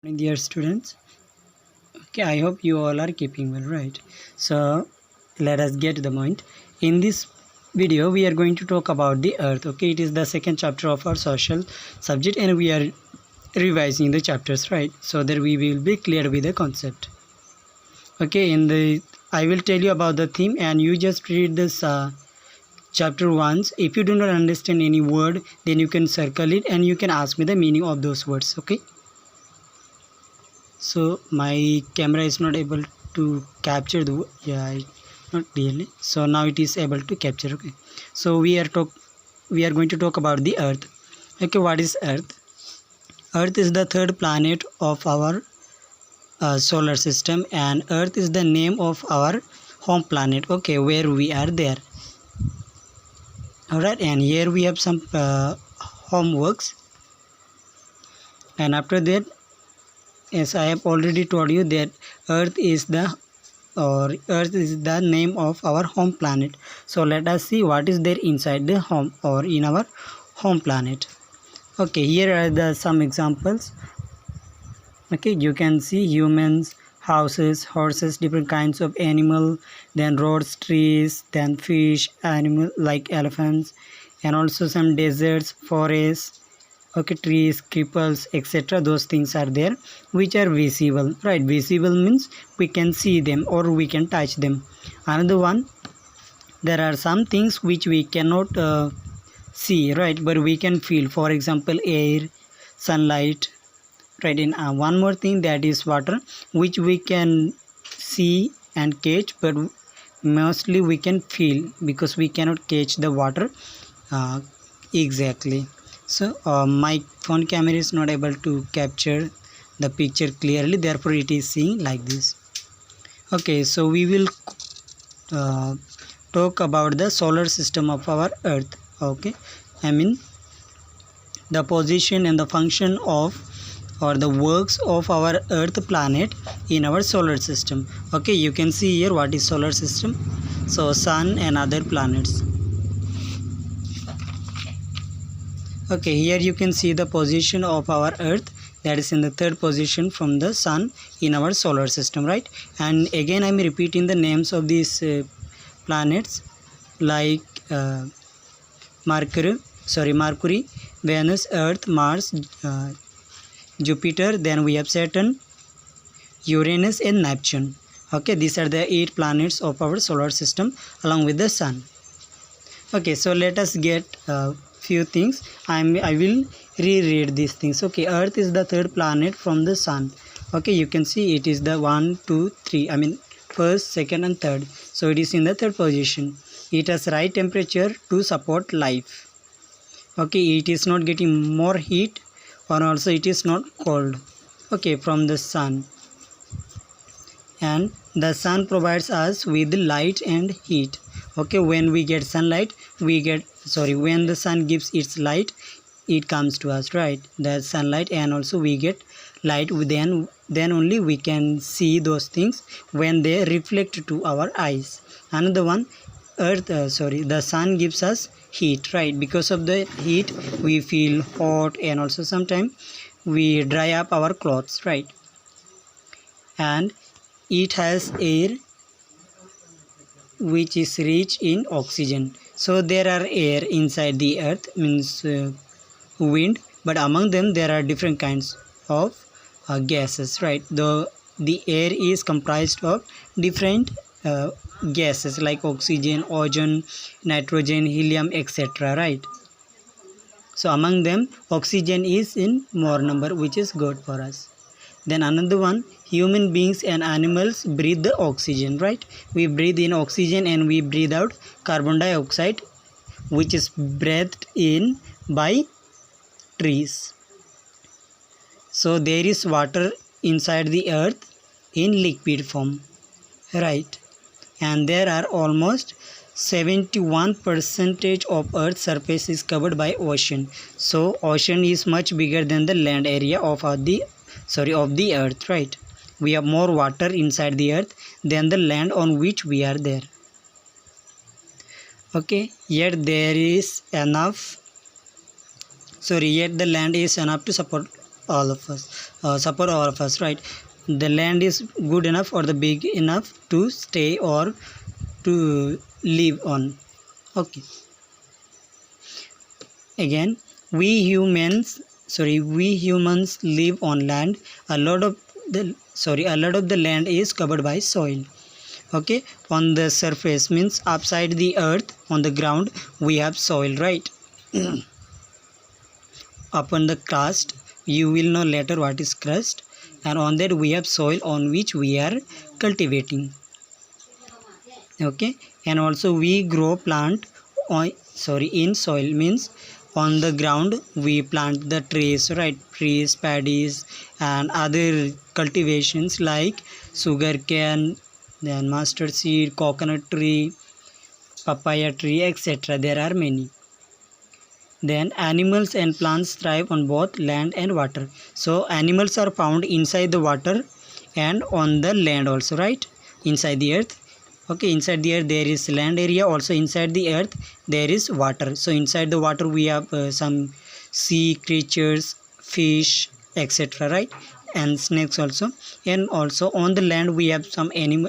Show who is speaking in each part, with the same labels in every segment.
Speaker 1: Dear students, okay, I hope you all are keeping well, right? So let us get to the point. In this video we are going to talk about the earth. Okay, it is the second chapter of our social subject and we are revising the chapters, right, so that we will be clear with the concept. Okay, I will tell you about the theme and you just read this chapter once. If you do not understand any word, then you can circle it and you can ask me the meaning of those words. Okay, so my camera is not able to capture the not really, so now it is able to capture. Okay, so we are going to talk about the earth. Okay, what is earth? Earth is the third planet of our solar system, and earth is the name of our home planet, okay, where we are there. All right, and here we have some homeworks, and after that, as I have already told you, that earth is the name of our home planet. So let us see what is there inside the home or in our home planet. Okay, here are some examples. Okay, you can see humans, houses, horses, different kinds of animal, then roads, trees, then fish, animal like elephants, and also some deserts, forests. Okay, trees, cripples, etc. Those things are there which are visible, right? Visible means we can see them or we can touch them. Another one, there are some things which we cannot see, right, but we can feel. For example, air, sunlight, right? And one more thing, that is water, which we can see and catch, but mostly we can feel because we cannot catch the water exactly. So my phone camera is not able to capture the picture clearly, therefore it is seeing like this. Okay, so we will talk about the solar system of our earth. Okay, I mean the position and the function of or the works of our earth planet in our solar system. Okay, you can see here what is solar system. So sun and other planets. Okay, here you can see the position of our earth, that is in the third position from the sun in our solar system, right? And again I'm repeating the names of these planets like Mercury, Venus, Earth, Mars, Jupiter, then we have Saturn, Uranus and Neptune. Okay, these are the 8 planets of our solar system along with the sun. Okay, so let us get few things. I will reread these things. Okay, earth is the third planet from the sun. Okay, you can see it is the 1 2 3, I mean first, second and third, so it is in the third position. It has right temperature to support life. Okay, it is not getting more heat or also it is not cold, okay, from the sun. And the sun provides us with light and heat. Okay, when we get sunlight, when the sun gives its light, it comes to us, right, the sunlight, and also we get light. Then only we can see those things when they reflect to our eyes. Another one, the sun gives us heat, right? Because of the heat we feel hot and also sometimes we dry up our clothes, right? And it has air which is rich in oxygen. So there are air inside the earth, means wind, but among them there are different kinds of gases, right? The air is comprised of different gases like oxygen, ozone, nitrogen, helium, etc., right? So among them oxygen is in more number, which is good for us. Then another one, human beings and animals breathe the oxygen, right? We breathe in oxygen and we breathe out carbon dioxide, which is breathed in by trees. So there is water inside the earth in liquid form, right? And there are almost 71% of earth's surface is covered by ocean. So ocean is much bigger than the land area of the earth, right? We have more water inside the earth than the land on which we are there. Okay, yet the land is enough to support all of us, right? The land is good enough or the big enough to stay or to live on. Okay, again, we humans live on land. A lot of the land is covered by soil. Okay, on the surface means upside the earth, on the ground we have soil, right? Upon the crust, you will know later what is crust, and on that we have soil on which we are cultivating. Okay, and also we grow plant in soil means on the ground we plant the trees, right? Trees, paddies, and other cultivations like sugar cane, then mustard seed, coconut tree, papaya tree, etc. There are many. Then animals and plants thrive on both land and water. So animals are found inside the water and on the land also, right? Inside the earth. Okay, inside the earth there is land area, also inside the earth there is water. So inside the water we have some sea creatures, fish, etc., right? And snakes also. And also on the land we have some many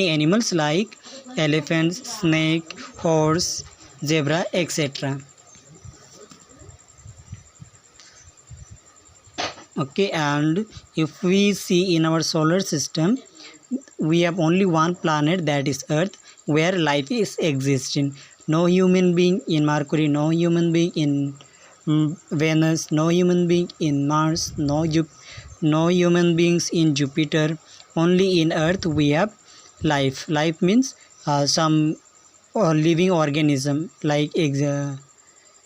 Speaker 1: animals like elephants, snake, horse, zebra, etc. Okay, and if we see in our solar system, we have only one planet, that is Earth, where life is existing. No human being in Mercury, no human being in Venus, no human being in Mars, no human beings in Jupiter. Only in Earth we have life. Life means some living organism like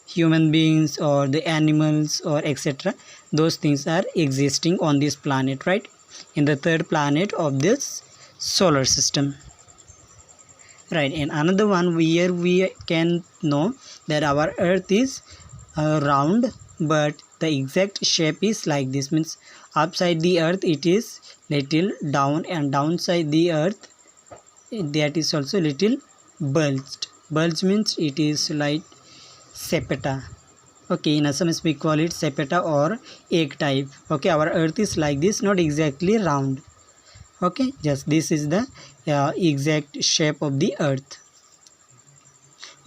Speaker 1: human beings or the animals or etc. Those things are existing on this planet, right? In the third planet of this solar system, right? And another one where we can know that our earth is round, but the exact shape is like this, means upside the earth it is little down, and downside the earth that is also little bulged. Bulge means it is like sepeta. Okay, in Assamese we call it sepeta or egg type. Okay, our earth is like this, not exactly round. Okay, just this is the exact shape of the earth.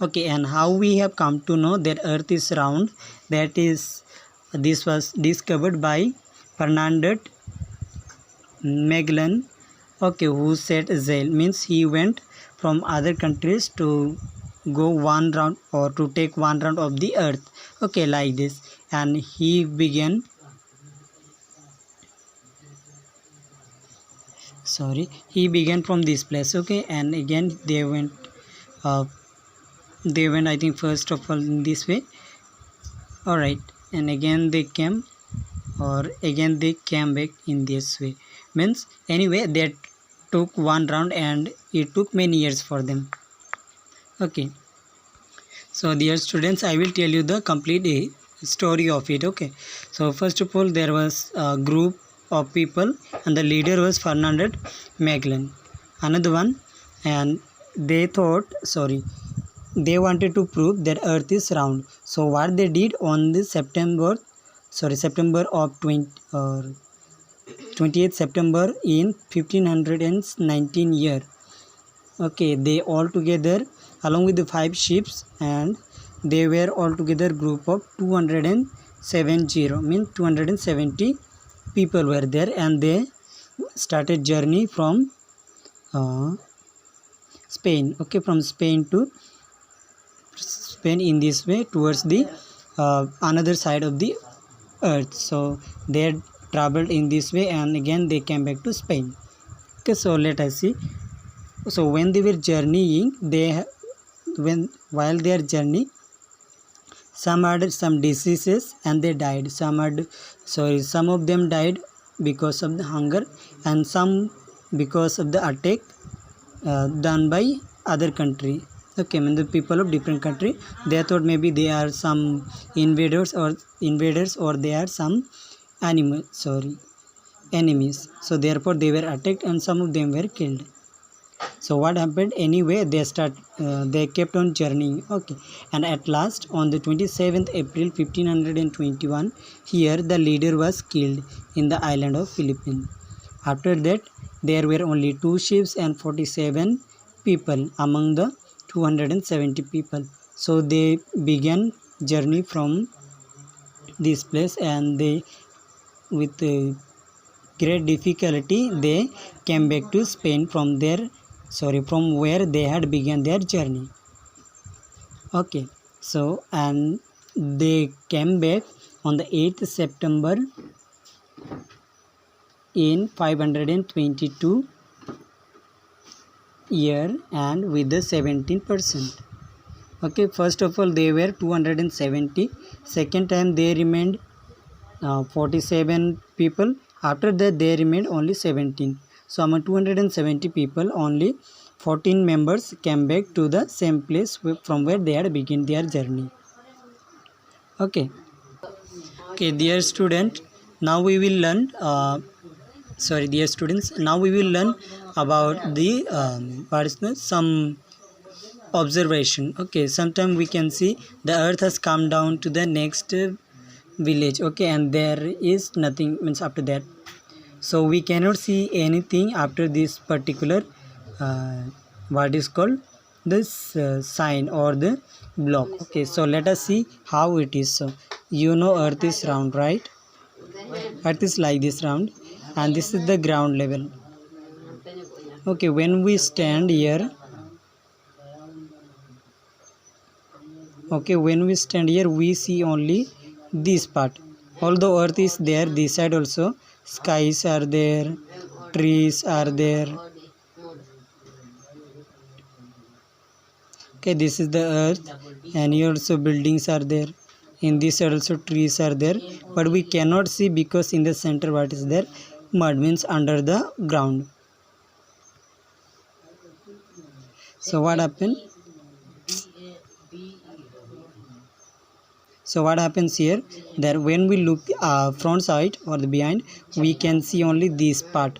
Speaker 1: Okay, and how we have come to know that earth is round? That is, this was discovered by Ferdinand Magellan. Okay, who set sail, means he went from other countries to go one round or to take one round of the earth. Okay, like this, and he began from this place. Okay, and again they went I think first of all in this way. All right, and again they came, or again they came back in this way. Means anyway they took one round and it took many years for them. Okay, so dear students, I will tell you the complete story of it. Okay, so first of all there was a group of people and the leader was Ferdinand Magellan. Another one, and they wanted to prove that earth is round. So what they did on the September of 28th September in 1519 year. Okay, they all together along with the 5 ships, and they were all together group of 270, means 270 people were there, and they started journey from Spain. Okay, from Spain to Spain in this way towards the another side of the earth. So they traveled in this way and again they came back to Spain. Okay, so let us see. So when they were journeying, while they are journeying, some had some diseases and they died. Some of them died because of the hunger, and some because of the attack done by other country. Okay, I mean the people of different country, they thought maybe they are some invaders or they are some enemies. So therefore they were attacked and some of them were killed. So what happened? Anyway, they kept on journeying. Okay, and at last on the 27th April 1521, here the leader was killed in the island of Philippines. After that, there were only 2 ships and 47 people among the 270 people. So they began journey from this place, and they, with great difficulty, they came back to Spain from where they had begun their journey. Okay, so and they came back on the 8th September in 522 year, and with the 17%. Okay, first of all they were 270. Second time they remained 47 people. After that they remained only 17. So among 270 people, only 14 members came back to the same place from where they had begun their journey. Okay, dear student, now we will learn dear students, now we will learn about the some observation. Okay, sometime we can see the earth has come down to the next village. Okay, and there is nothing, means after that, so we cannot see anything after this particular what is called this sign or the block. Okay, so let us see how it is. So earth is round, right? Earth is like this round, and this is the ground level. Okay, when we stand here, we see only this part. Although earth is there, this side also skies are there, trees are there. Okay, this is the earth, and here also buildings are there. In this side also trees are there, but we cannot see because in the center what is there? Mud, means under the ground. So what happened? So what happens here, that when we look front side or the behind, we can see only this part,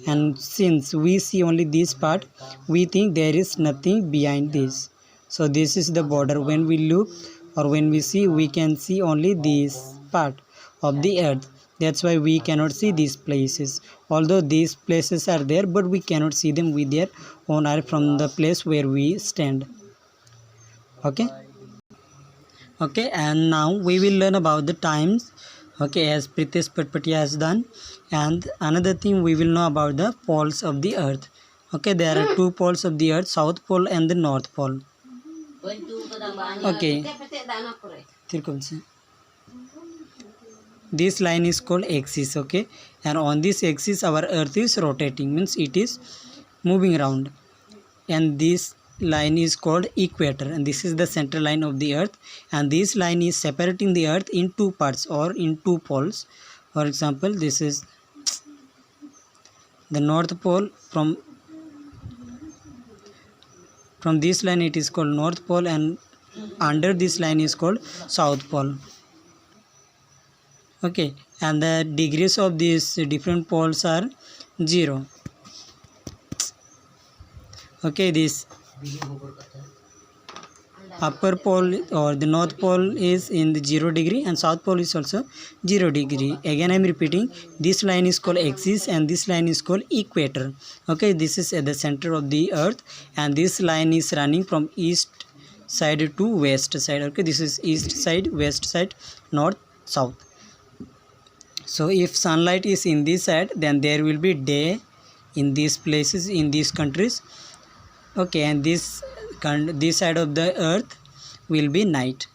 Speaker 1: and since we see only this part, we think there is nothing behind this. So this is the border. When we look or when we see, we can see only this part of the earth. That's why we cannot see these places. Although these places are there, but we cannot see them with their own eye from the place where we stand. Okay. Okay, and now we will learn about the times. Okay, as Pritesh Patpatia has done. And another thing, we will know about the poles of the earth. Okay, there are 2 poles of the earth, South Pole and the North Pole. Okay, this line is called axis. Okay, and on this axis our earth is rotating, means it is moving around, and this line is called equator, and this is the center line of the earth, and this line is separating the earth in 2 parts or in 2 poles. For example, this is the North Pole. From this line it is called North Pole, and under this line is called South Pole. Okay, and the degrees of these different poles are 0. Okay, this upper pole or the North Pole is in the 0 degree, and South Pole is also 0 degree. Again I am repeating, this line is called axis and this line is called equator. Okay, this is at the center of the earth, and this line is running from east side to west side. Okay, this is east side, west side, north, south. So if sunlight is in this side, then there will be day in these places, in these countries. Okay, and this side of the earth will be night.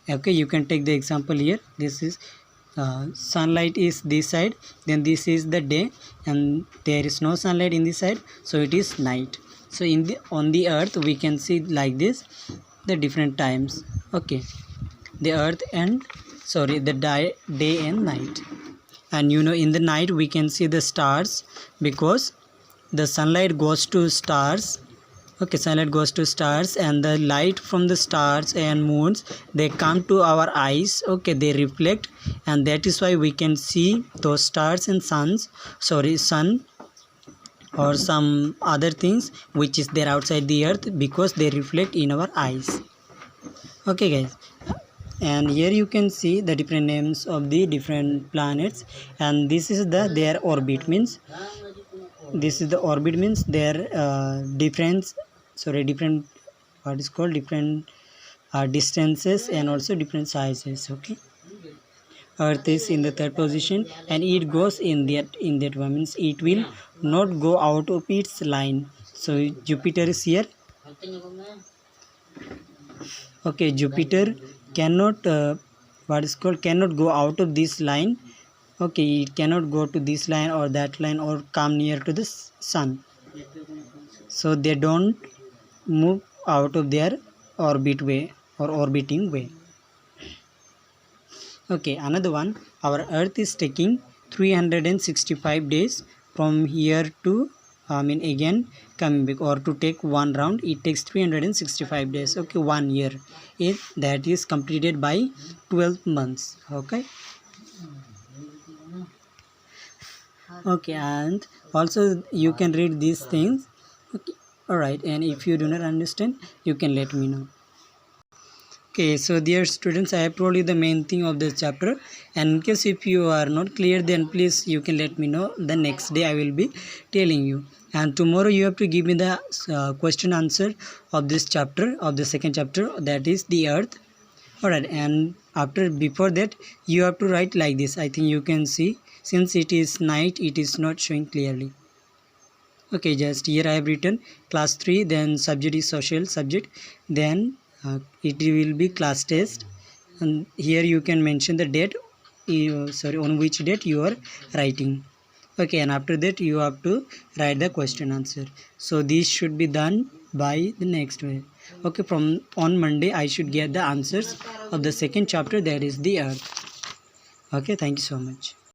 Speaker 1: Okay, you can take the example here. This is sunlight is this side, then this is the day, and there is no sunlight in this side, so it is night. So on the earth we can see like this the different times. Okay, the earth and the day and night. And in the night we can see the stars, because the sunlight goes to stars. Okay, sunlight goes to stars, and the light from the stars and moons, they come to our eyes. Okay, they reflect, and that is why we can see those stars and sun or some other things which is there outside the earth, because they reflect in our eyes. Okay guys, and here you can see the different names of the different planets, and this is their orbit, means this is the orbit, means their different what is called different distances and also different sizes. Okay, earth is in the third position and it goes in that one, means it will not go out of its line. So Jupiter is here. Okay, Jupiter cannot cannot go out of this line. Okay, it cannot go to this line or that line or come near to the sun, so they don't move out of their orbit way or orbiting way. Okay, another one, our earth is taking 365 days from here to again coming back, or to take one round it takes 365 days. Okay, 1 year, if that is completed by 12 months. Okay, okay, and also you can read these things. Okay, all right, and if you do not understand you can let me know. Okay, so dear students, I have told you the main thing of this chapter, and in case if you are not clear, then please you can let me know. The next day I will be telling you, and tomorrow you have to give me the question answer of this chapter, of the second chapter, that is the earth. Alright, and before that you have to write like this. I think you can see, since it is night it is not showing clearly. Okay, just here I have written class 3, then subject is social subject, then it will be class test, and here you can mention the date, on which date you are writing. Okay, and after that you have to write the question answer. So this should be done by the next way. Okay, from on Monday I should get the answers of the second chapter, that is the earth. Okay, thank you so much.